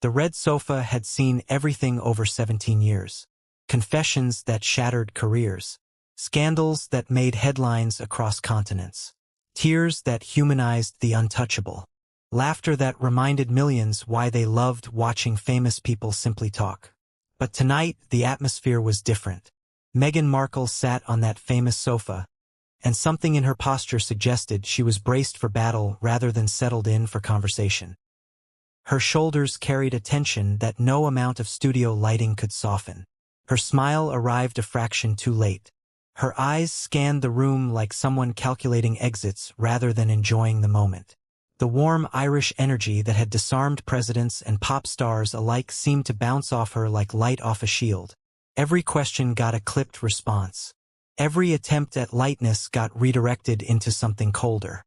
The red sofa had seen everything over 17 years. Confessions that shattered careers. Scandals that made headlines across continents. Tears that humanized the untouchable. Laughter that reminded millions why they loved watching famous people simply talk. But tonight, the atmosphere was different. Meghan Markle sat on that famous sofa, and something in her posture suggested she was braced for battle rather than settled in for conversation. Her shoulders carried a tension that no amount of studio lighting could soften. Her smile arrived a fraction too late. Her eyes scanned the room like someone calculating exits rather than enjoying the moment. The warm Irish energy that had disarmed presidents and pop stars alike seemed to bounce off her like light off a shield. Every question got a clipped response. Every attempt at lightness got redirected into something colder.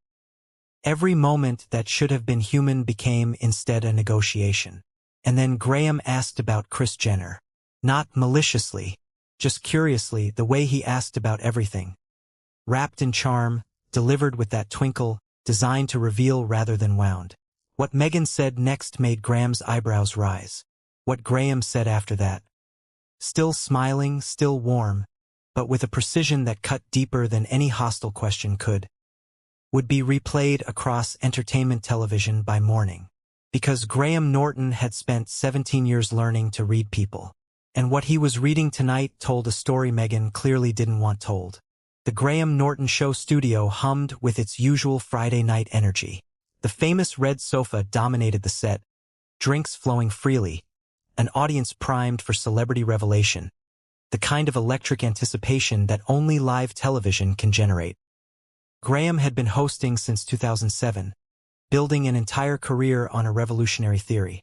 Every moment that should have been human became instead a negotiation. And then Graham asked about Kris Jenner. Not maliciously, just curiously, the way he asked about everything. Wrapped in charm, delivered with that twinkle, designed to reveal rather than wound. What Meghan said next made Graham's eyebrows rise. What Graham said after that. Still smiling, still warm, but with a precision that cut deeper than any hostile question could. Would be replayed across entertainment television by morning. Because Graham Norton had spent 17 years learning to read people. And what he was reading tonight told a story Meghan clearly didn't want told. The Graham Norton show studio hummed with its usual Friday night energy. The famous red sofa dominated the set, drinks flowing freely, an audience primed for celebrity revelation, the kind of electric anticipation that only live television can generate. Graham had been hosting since 2007, building an entire career on a revolutionary theory.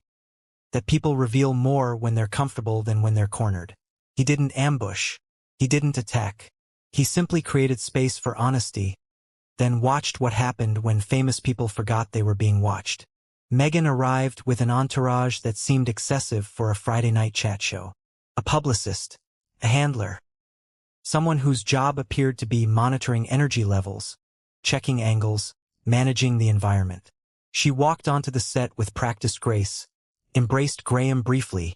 That people reveal more when they're comfortable than when they're cornered. He didn't ambush. He didn't attack. He simply created space for honesty, then watched what happened when famous people forgot they were being watched. Meghan arrived with an entourage that seemed excessive for a Friday night chat show. A publicist, a handler, someone whose job appeared to be monitoring energy levels, checking angles, managing the environment. She walked onto the set with practiced grace, embraced Graham briefly,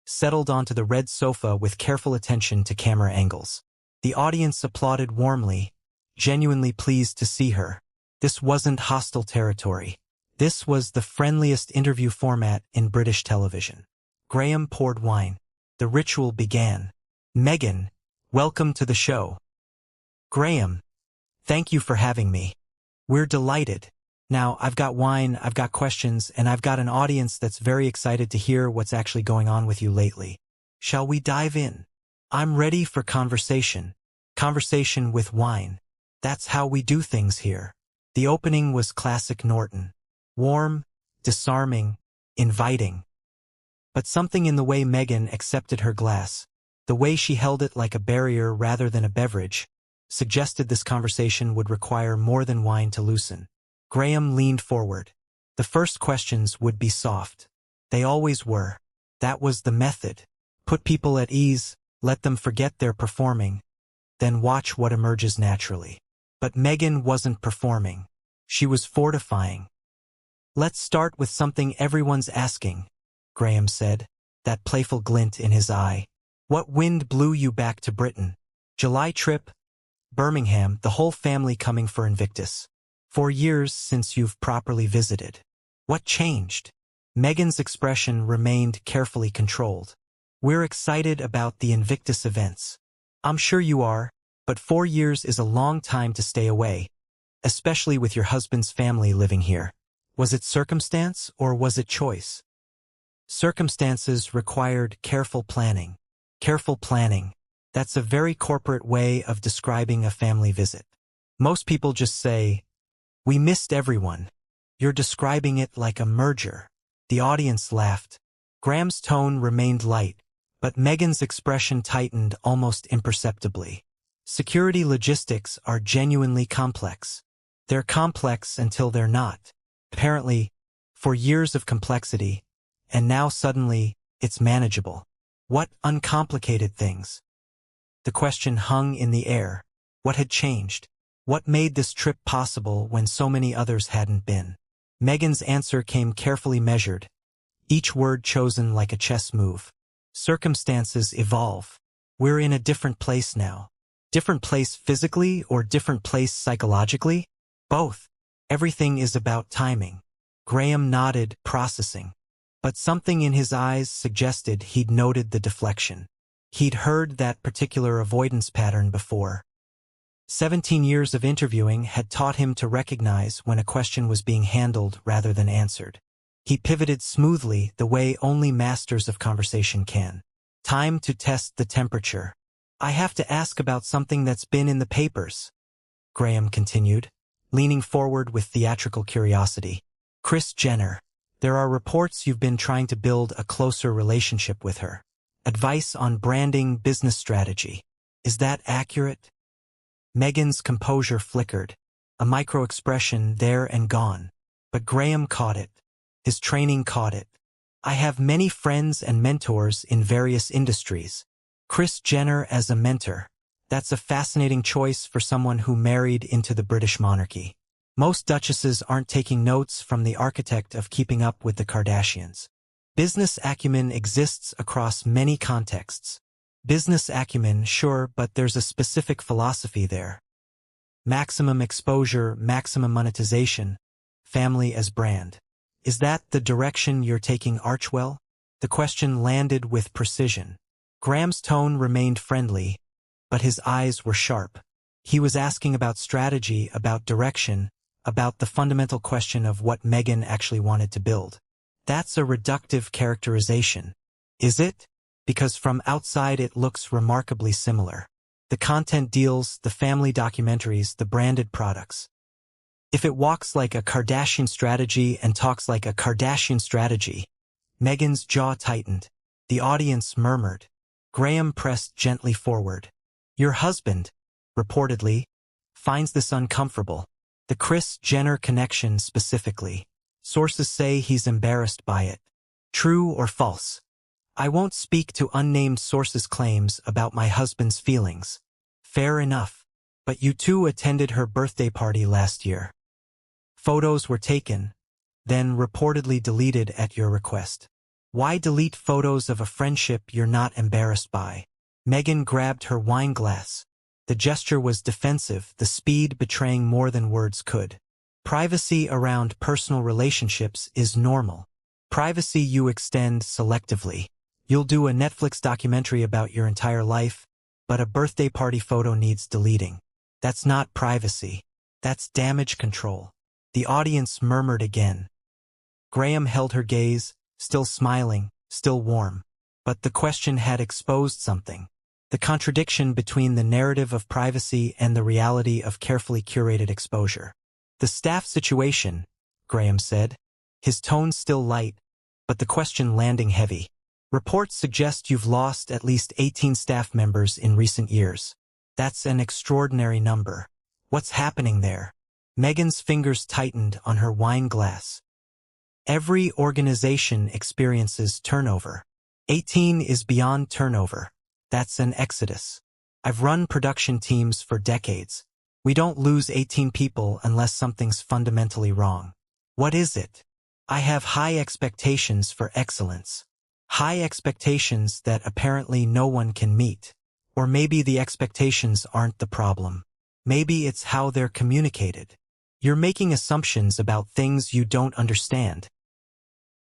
settled onto the red sofa with careful attention to camera angles. The audience applauded warmly, genuinely pleased to see her. This wasn't hostile territory. This was the friendliest interview format in British television. Graham poured wine. The ritual began. Meghan, welcome to the show. Graham, thank you for having me. We're delighted. Now, I've got wine, I've got questions, and I've got an audience that's very excited to hear what's actually going on with you lately. Shall we dive in? I'm ready for conversation. Conversation with wine. That's how we do things here. The opening was classic Norton. Warm, disarming, inviting. But something in the way Meghan accepted her glass, the way she held it like a barrier rather than a beverage, suggested this conversation would require more than wine to loosen. Graham leaned forward. The first questions would be soft. They always were. That was the method. Put people at ease, let them forget they're performing, then watch what emerges naturally. But Meghan wasn't performing. She was fortifying. Let's start with something everyone's asking, Graham said, that playful glint in his eye. What wind blew you back to Britain? July trip, Birmingham, the whole family coming for Invictus. 4 years since you've properly visited. What changed? Meghan's expression remained carefully controlled. We're excited about the Invictus events. I'm sure you are, but 4 years is a long time to stay away, especially with your husband's family living here. Was it circumstance or was it choice? Circumstances required careful planning. Careful planning. That's a very corporate way of describing a family visit. Most people just say, "We missed everyone." You're describing it like a merger. The audience laughed. Graham's tone remained light, but Meghan's expression tightened almost imperceptibly. Security logistics are genuinely complex. They're complex until they're not. Apparently, for years of complexity, and now suddenly, it's manageable. What uncomplicated things? The question hung in the air. What had changed? What made this trip possible when so many others hadn't been? Meghan's answer came carefully measured, each word chosen like a chess move. Circumstances evolve. We're in a different place now. Different place physically or different place psychologically? Both. Everything is about timing. Graham nodded, processing. But something in his eyes suggested he'd noted the deflection. He'd heard that particular avoidance pattern before. 17 years of interviewing had taught him to recognize when a question was being handled rather than answered. He pivoted smoothly the way only masters of conversation can. Time to test the temperature. I have to ask about something that's been in the papers, Graham continued, leaning forward with theatrical curiosity. Kris Jenner. There are reports you've been trying to build a closer relationship with her. Advice on branding, business strategy. Is that accurate? Meghan's composure flickered, a micro-expression there and gone. But Graham caught it. His training caught it. I have many friends and mentors in various industries. Kris Jenner as a mentor. That's a fascinating choice for someone who married into the British monarchy. Most duchesses aren't taking notes from the architect of keeping up with the Kardashians. Business acumen exists across many contexts. Business acumen, sure, but there's a specific philosophy there. Maximum exposure, maximum monetization, family as brand. Is that the direction you're taking, Archwell? The question landed with precision. Graham's tone remained friendly, but his eyes were sharp. He was asking about strategy, about direction, about the fundamental question of what Meghan actually wanted to build. That's a reductive characterization. Is it? Because from outside it looks remarkably similar. The content deals, the family documentaries, the branded products. If it walks like a Kardashian strategy and talks like a Kardashian strategy, Meghan's jaw tightened. The audience murmured. Graham pressed gently forward. Your husband, reportedly, finds this uncomfortable. The Kris Jenner connection specifically. Sources say he's embarrassed by it. True or false? I won't speak to unnamed sources' claims about my husband's feelings. Fair enough. But you two attended her birthday party last year. Photos were taken, then reportedly deleted at your request. Why delete photos of a friendship you're not embarrassed by? Meghan grabbed her wine glass. The gesture was defensive, the speed betraying more than words could. Privacy around personal relationships is normal. Privacy you extend selectively. You'll do a Netflix documentary about your entire life, but a birthday party photo needs deleting. That's not privacy. That's damage control. The audience murmured again. Graham held her gaze, still smiling, still warm. But the question had exposed something. The contradiction between the narrative of privacy and the reality of carefully curated exposure. The staff situation, Graham said, his tone still light, but the question landing heavy. Reports suggest you've lost at least 18 staff members in recent years. That's an extraordinary number. What's happening there? Meghan's fingers tightened on her wine glass. Every organization experiences turnover. 18 is beyond turnover. That's an exodus. I've run production teams for decades. We don't lose 18 people unless something's fundamentally wrong. What is it? I have high expectations for excellence. High expectations that apparently no one can meet. Or maybe the expectations aren't the problem. Maybe it's how they're communicated. You're making assumptions about things you don't understand.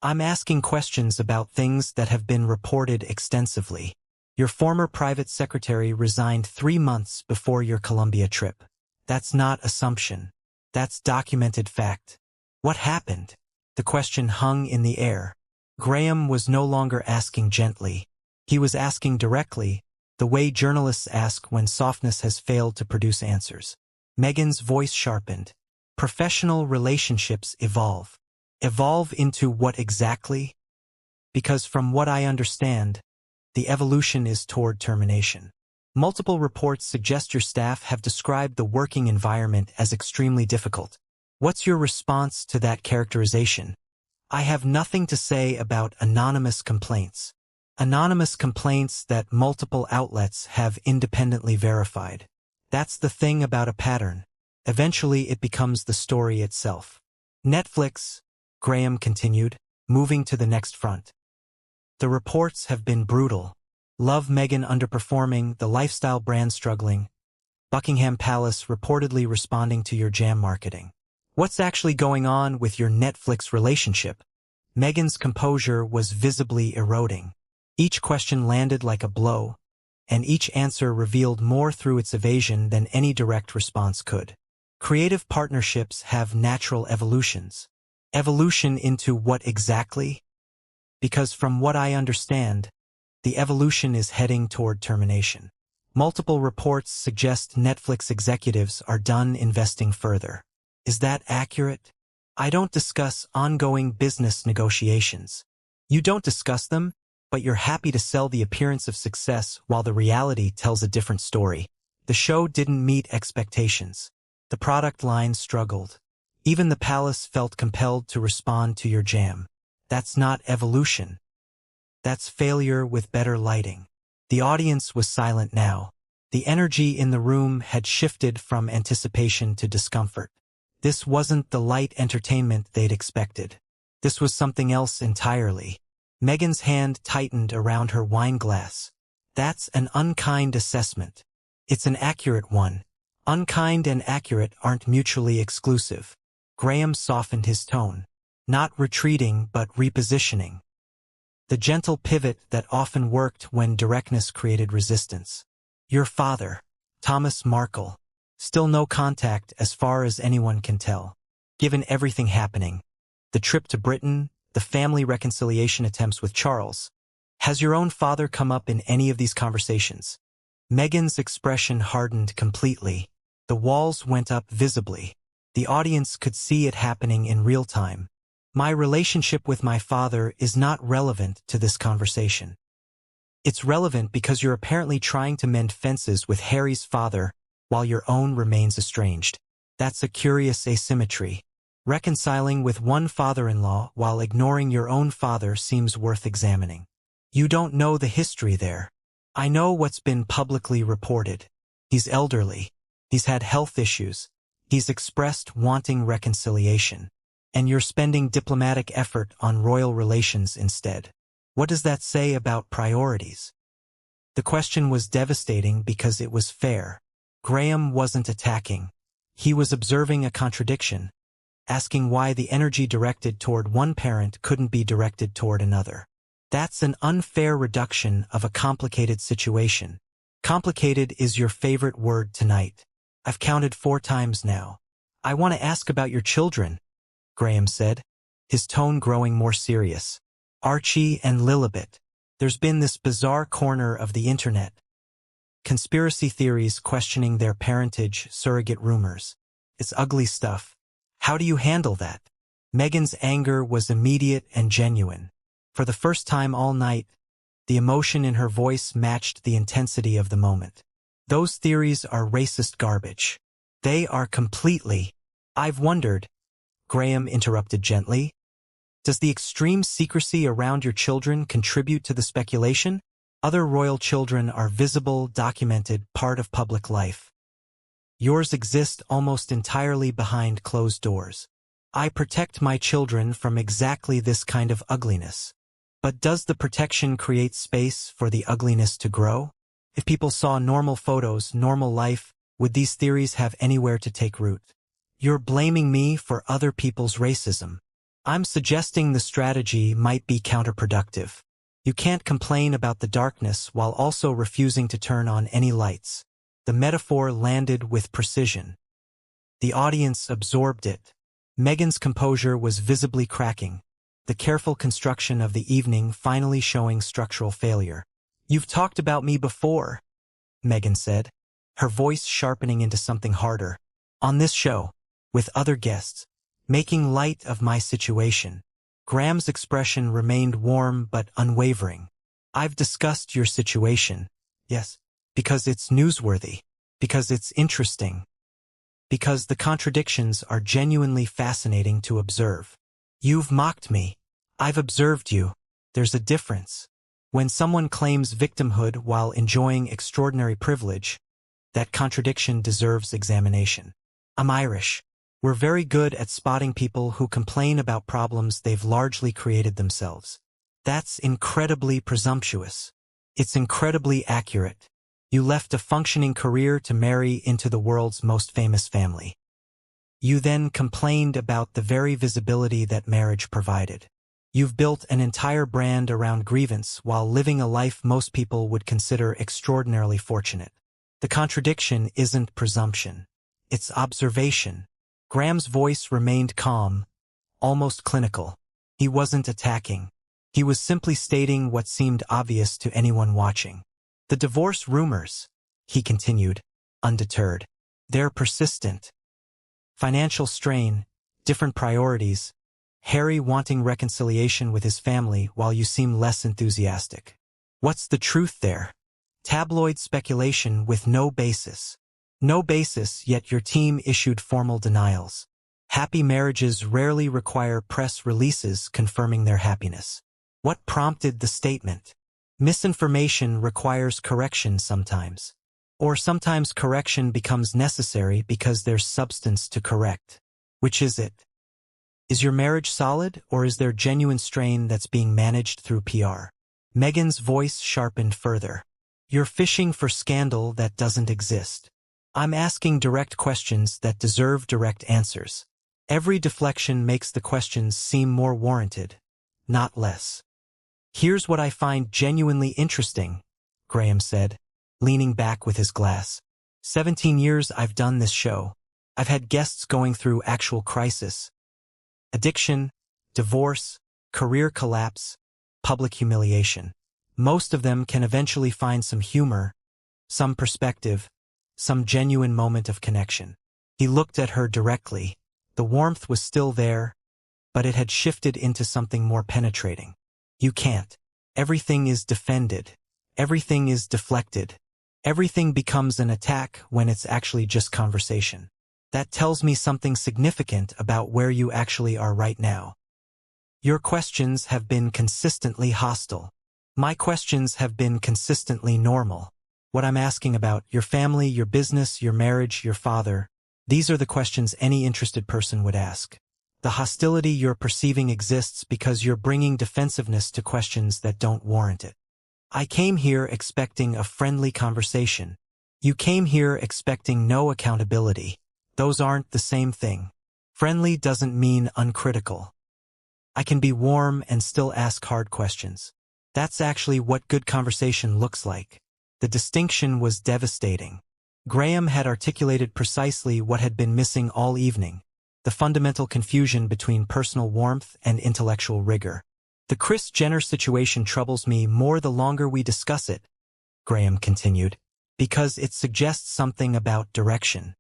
I'm asking questions about things that have been reported extensively. Your former private secretary resigned 3 months before your Colombia trip. That's not assumption. That's documented fact. What happened? The question hung in the air. Graham was no longer asking gently. He was asking directly, the way journalists ask when softness has failed to produce answers. Meghan's voice sharpened. Professional relationships evolve. Evolve into what exactly? Because from what I understand, the evolution is toward termination. Multiple reports suggest your staff have described the working environment as extremely difficult. What's your response to that characterization? I have nothing to say about anonymous complaints. Anonymous complaints that multiple outlets have independently verified. That's the thing about a pattern. Eventually it becomes the story itself. Netflix, Graham continued, moving to the next front. The reports have been brutal. Love Meghan underperforming, the lifestyle brand struggling, Buckingham Palace reportedly responding to your jam marketing. What's actually going on with your Netflix relationship? Meghan's composure was visibly eroding. Each question landed like a blow, and each answer revealed more through its evasion than any direct response could. Creative partnerships have natural evolutions. Evolution into what exactly? Because from what I understand, the evolution is heading toward termination. Multiple reports suggest Netflix executives are done investing further. Is that accurate? I don't discuss ongoing business negotiations. You don't discuss them, but you're happy to sell the appearance of success while the reality tells a different story. The show didn't meet expectations. The product line struggled. Even the palace felt compelled to respond to your jam. That's not evolution. That's failure with better lighting. The audience was silent now. The energy in the room had shifted from anticipation to discomfort. This wasn't the light entertainment they'd expected. This was something else entirely. Meghan's hand tightened around her wine glass. That's an unkind assessment. It's an accurate one. Unkind and accurate aren't mutually exclusive. Graham softened his tone. Not retreating, but repositioning. The gentle pivot that often worked when directness created resistance. Your father, Thomas Markle. Still no contact as far as anyone can tell. Given everything happening, the trip to Britain, the family reconciliation attempts with Charles. Has your own father come up in any of these conversations? Meghan's expression hardened completely. The walls went up visibly. The audience could see it happening in real time. My relationship with my father is not relevant to this conversation. It's relevant because you're apparently trying to mend fences with Harry's father while your own remains estranged. That's a curious asymmetry. Reconciling with one father-in-law while ignoring your own father seems worth examining. You don't know the history there. I know what's been publicly reported. He's elderly. He's had health issues. He's expressed wanting reconciliation. And you're spending diplomatic effort on royal relations instead. What does that say about priorities? The question was devastating because it was fair. Graham wasn't attacking. He was observing a contradiction, asking why the energy directed toward one parent couldn't be directed toward another. That's an unfair reduction of a complicated situation. Complicated is your favorite word tonight. I've counted 4 times now. I want to ask about your children, Graham said, his tone growing more serious. Archie and Lilibet. There's been this bizarre corner of the internet. Conspiracy theories questioning their parentage, surrogate rumors. It's ugly stuff. How do you handle that? Meghan's anger was immediate and genuine. For the first time all night, the emotion in her voice matched the intensity of the moment. Those theories are racist garbage. They are completely. I've wondered, Graham interrupted gently. Does the extreme secrecy around your children contribute to the speculation? Other royal children are visible, documented, part of public life. Yours exist almost entirely behind closed doors. I protect my children from exactly this kind of ugliness. But does the protection create space for the ugliness to grow? If people saw normal photos, normal life, would these theories have anywhere to take root? You're blaming me for other people's racism. I'm suggesting the strategy might be counterproductive. You can't complain about the darkness while also refusing to turn on any lights. The metaphor landed with precision. The audience absorbed it. Meghan's composure was visibly cracking, the careful construction of the evening finally showing structural failure. You've talked about me before, Meghan said, her voice sharpening into something harder. On this show, with other guests, making light of my situation. Graham's expression remained warm but unwavering. I've discussed your situation. Yes, because it's newsworthy. Because it's interesting. Because the contradictions are genuinely fascinating to observe. You've mocked me. I've observed you. There's a difference. When someone claims victimhood while enjoying extraordinary privilege, that contradiction deserves examination. I'm Irish. We're very good at spotting people who complain about problems they've largely created themselves. That's incredibly presumptuous. It's incredibly accurate. You left a functioning career to marry into the world's most famous family. You then complained about the very visibility that marriage provided. You've built an entire brand around grievance while living a life most people would consider extraordinarily fortunate. The contradiction isn't presumption. It's observation. Graham's voice remained calm, almost clinical. He wasn't attacking. He was simply stating what seemed obvious to anyone watching. The divorce rumors, he continued, undeterred. They're persistent. Financial strain, different priorities, Harry wanting reconciliation with his family while you seem less enthusiastic. What's the truth there? Tabloid speculation with no basis. No basis, yet your team issued formal denials. Happy marriages rarely require press releases confirming their happiness. What prompted the statement? Misinformation requires correction sometimes. Or sometimes correction becomes necessary because there's substance to correct. Which is it? Is your marriage solid, or is there genuine strain that's being managed through PR? Meghan's voice sharpened further. You're fishing for scandal that doesn't exist. I'm asking direct questions that deserve direct answers. Every deflection makes the questions seem more warranted, not less. Here's what I find genuinely interesting, Graham said, leaning back with his glass. 17 years I've done this show. I've had guests going through actual crisis. Addiction, divorce, career collapse, public humiliation. Most of them can eventually find some humor, some perspective, some genuine moment of connection. He looked at her directly. The warmth was still there, but it had shifted into something more penetrating. You can't. Everything is defended. Everything is deflected. Everything becomes an attack when it's actually just conversation. That tells me something significant about where you actually are right now. Your questions have been consistently hostile. My questions have been consistently normal. What I'm asking about, your family, your business, your marriage, your father, these are the questions any interested person would ask. The hostility you're perceiving exists because you're bringing defensiveness to questions that don't warrant it. I came here expecting a friendly conversation. You came here expecting no accountability. Those aren't the same thing. Friendly doesn't mean uncritical. I can be warm and still ask hard questions. That's actually what good conversation looks like. The distinction was devastating. Graham had articulated precisely what had been missing all evening. The fundamental confusion between personal warmth and intellectual rigor. The Kris Jenner situation troubles me more the longer we discuss it, Graham continued, because it suggests something about direction.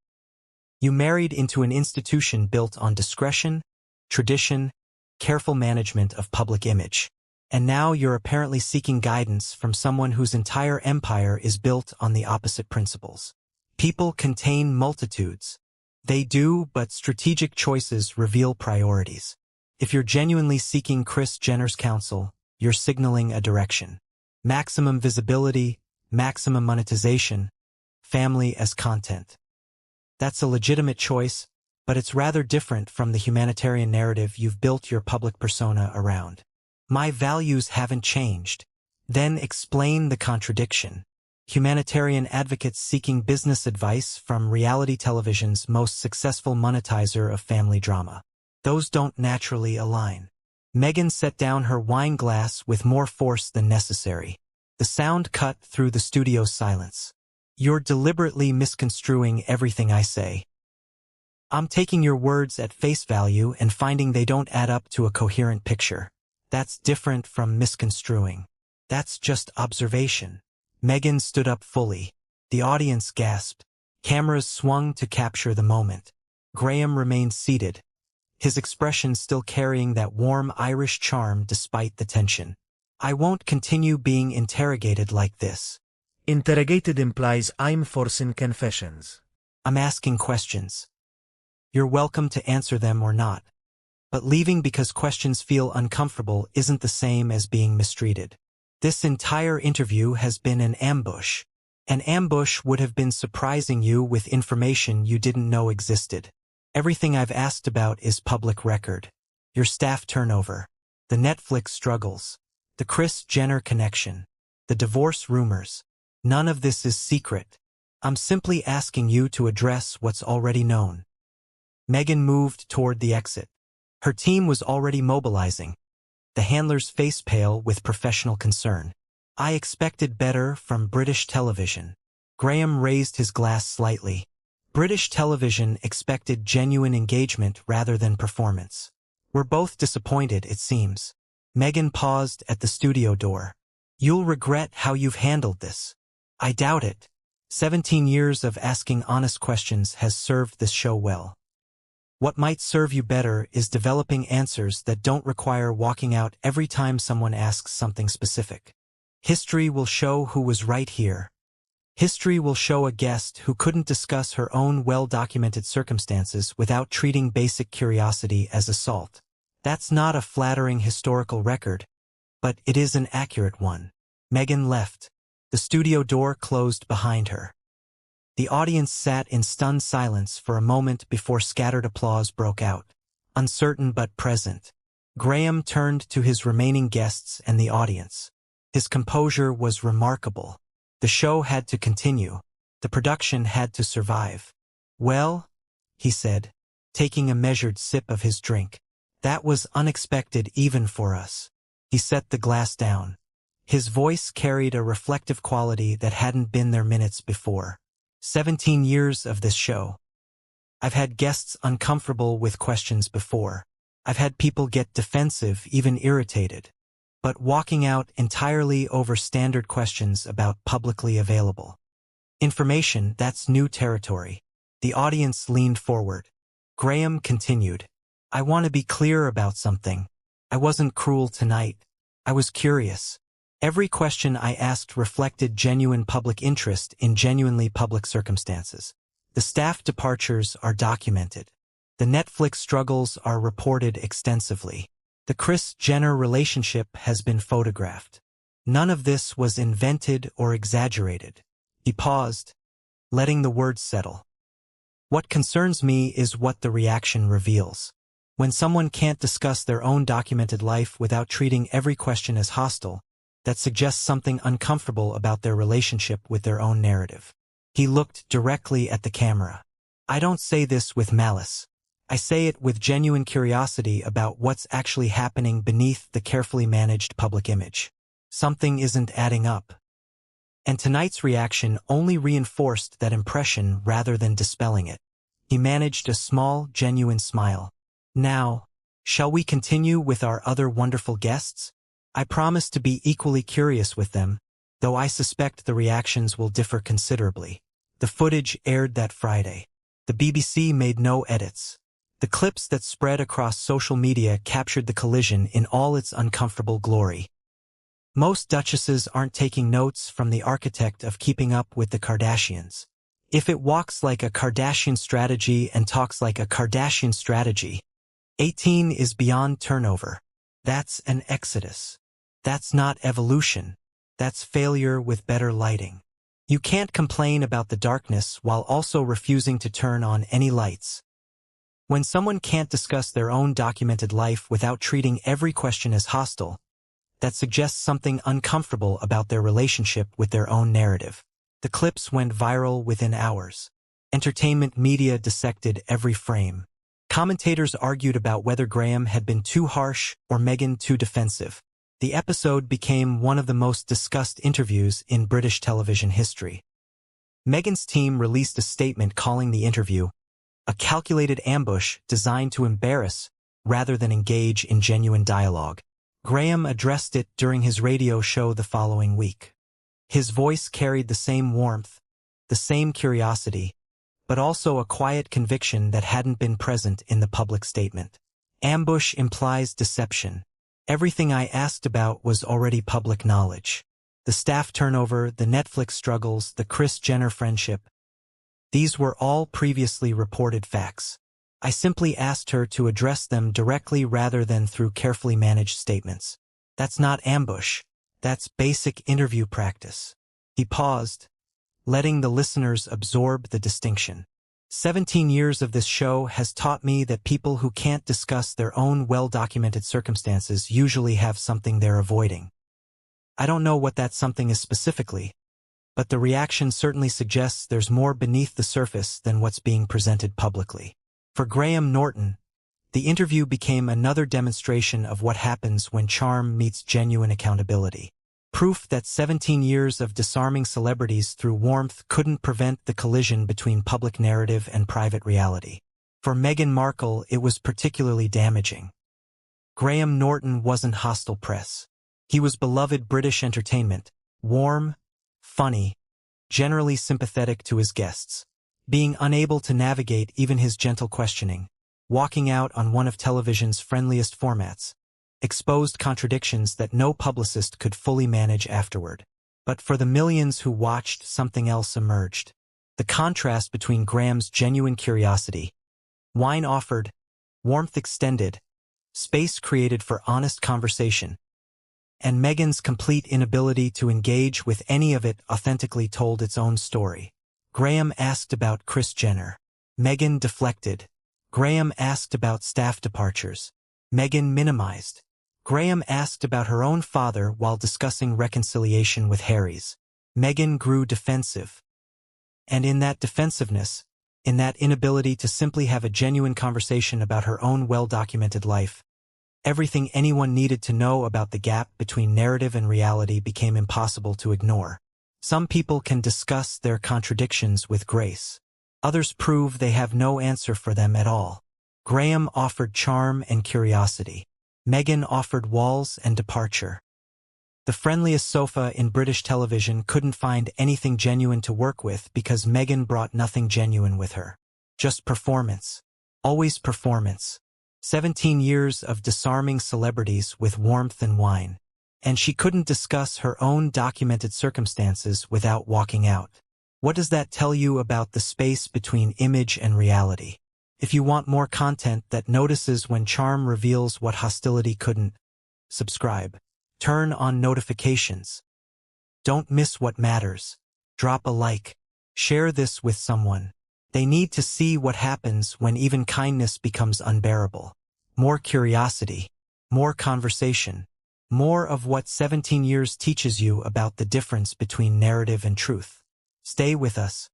You married into an institution built on discretion, tradition, careful management of public image. And now you're apparently seeking guidance from someone whose entire empire is built on the opposite principles. People contain multitudes. They do, but strategic choices reveal priorities. If you're genuinely seeking Kris Jenner's counsel, you're signaling a direction. Maximum visibility, maximum monetization, family as content. That's a legitimate choice, but it's rather different from the humanitarian narrative you've built your public persona around. My values haven't changed. Then explain the contradiction. Humanitarian advocates seeking business advice from reality television's most successful monetizer of family drama. Those don't naturally align. Meghan set down her wine glass with more force than necessary. The sound cut through the studio's silence. You're deliberately misconstruing everything I say. I'm taking your words at face value and finding they don't add up to a coherent picture. That's different from misconstruing. That's just observation. Meghan stood up fully. The audience gasped. Cameras swung to capture the moment. Graham remained seated, his expression still carrying that warm Irish charm despite the tension. I won't continue being interrogated like this. Interrogated implies I'm forcing confessions. I'm asking questions. You're welcome to answer them or not. But leaving because questions feel uncomfortable isn't the same as being mistreated. This entire interview has been an ambush. An ambush would have been surprising you with information you didn't know existed. Everything I've asked about is public record. Your staff turnover, the Netflix struggles, the Kris Jenner connection, the divorce rumors. None of this is secret. I'm simply asking you to address what's already known. Meghan moved toward the exit. Her team was already mobilizing, the handlers face pale with professional concern. I expected better from British television. Graham raised his glass slightly. British television expected genuine engagement rather than performance. We're both disappointed, it seems. Meghan paused at the studio door. You'll regret how you've handled this. I doubt it. 17 years of asking honest questions has served this show well. What might serve you better is developing answers that don't require walking out every time someone asks something specific. History will show who was right here. History will show a guest who couldn't discuss her own well-documented circumstances without treating basic curiosity as assault. That's not a flattering historical record, but it is an accurate one. Meghan left. The studio door closed behind her. The audience sat in stunned silence for a moment before scattered applause broke out. Uncertain but present, Graham turned to his remaining guests and the audience. His composure was remarkable. The show had to continue. The production had to survive. Well, he said, taking a measured sip of his drink. That was unexpected even for us. He set the glass down. His voice carried a reflective quality that hadn't been there minutes before. 17 years of this show. I've had guests uncomfortable with questions before. I've had people get defensive, even irritated. But walking out entirely over standard questions about publicly available information, that's new territory. The audience leaned forward. Graham continued. I want to be clear about something. I wasn't cruel tonight. I was curious. Every question I asked reflected genuine public interest in genuinely public circumstances. The staff departures are documented. The Netflix struggles are reported extensively. The Kris Jenner relationship has been photographed. None of this was invented or exaggerated. He paused, letting the words settle. What concerns me is what the reaction reveals. When someone can't discuss their own documented life without treating every question as hostile, that suggests something uncomfortable about their relationship with their own narrative. He looked directly at the camera. I don't say this with malice. I say it with genuine curiosity about what's actually happening beneath the carefully managed public image. Something isn't adding up. And tonight's reaction only reinforced that impression rather than dispelling it. He managed a small, genuine smile. Now, shall we continue with our other wonderful guests? I promise to be equally curious with them, though I suspect the reactions will differ considerably. The footage aired that Friday. The BBC made no edits. The clips that spread across social media captured the collision in all its uncomfortable glory. Most duchesses aren't taking notes from the architect of keeping up with the Kardashians. If it walks like a Kardashian strategy and talks like a Kardashian strategy, 18 is beyond turnover. That's an exodus. That's not evolution. That's failure with better lighting. You can't complain about the darkness while also refusing to turn on any lights. When someone can't discuss their own documented life without treating every question as hostile, that suggests something uncomfortable about their relationship with their own narrative. The clips went viral within hours. Entertainment media dissected every frame. Commentators argued about whether Graham had been too harsh or Meghan too defensive. The episode became one of the most discussed interviews in British television history. Meghan's team released a statement calling the interview a calculated ambush designed to embarrass rather than engage in genuine dialogue. Graham addressed it during his radio show the following week. His voice carried the same warmth, the same curiosity, but also a quiet conviction that hadn't been present in the public statement. Ambush implies deception. Everything I asked about was already public knowledge. The staff turnover, the Netflix struggles, the Kris Jenner friendship. These were all previously reported facts. I simply asked her to address them directly rather than through carefully managed statements. That's not ambush. That's basic interview practice. He paused, letting the listeners absorb the distinction. 17 years of this show has taught me that people who can't discuss their own well-documented circumstances usually have something they're avoiding. I don't know what that something is specifically, but the reaction certainly suggests there's more beneath the surface than what's being presented publicly. For Graham Norton, the interview became another demonstration of what happens when charm meets genuine accountability. Proof that 17 years of disarming celebrities through warmth couldn't prevent the collision between public narrative and private reality. For Meghan Markle, it was particularly damaging. Graham Norton wasn't hostile press. He was beloved British entertainment, warm, funny, generally sympathetic to his guests, being unable to navigate even his gentle questioning, walking out on one of television's friendliest formats, exposed contradictions that no publicist could fully manage afterward. But for the millions who watched, something else emerged. The contrast between Graham's genuine curiosity, wine offered, warmth extended, space created for honest conversation, and Meghan's complete inability to engage with any of it authentically told its own story. Graham asked about Kris Jenner. Meghan deflected. Graham asked about staff departures. Meghan minimized. Graham asked about her own father while discussing reconciliation with Harry's. Meghan grew defensive. And in that defensiveness, in that inability to simply have a genuine conversation about her own well-documented life, everything anyone needed to know about the gap between narrative and reality became impossible to ignore. Some people can discuss their contradictions with grace. Others prove they have no answer for them at all. Graham offered charm and curiosity. Meghan offered walls and departure. The friendliest sofa in British television couldn't find anything genuine to work with because Meghan brought nothing genuine with her. Just performance. Always performance. 17 years of disarming celebrities with warmth and wine. And she couldn't discuss her own documented circumstances without walking out. What does that tell you about the space between image and reality? If you want more content that notices when charm reveals what hostility couldn't, subscribe. Turn on notifications. Don't miss what matters. Drop a like. Share this with someone. They need to see what happens when even kindness becomes unbearable. More curiosity. More conversation. More of what 17 years teaches you about the difference between narrative and truth. Stay with us.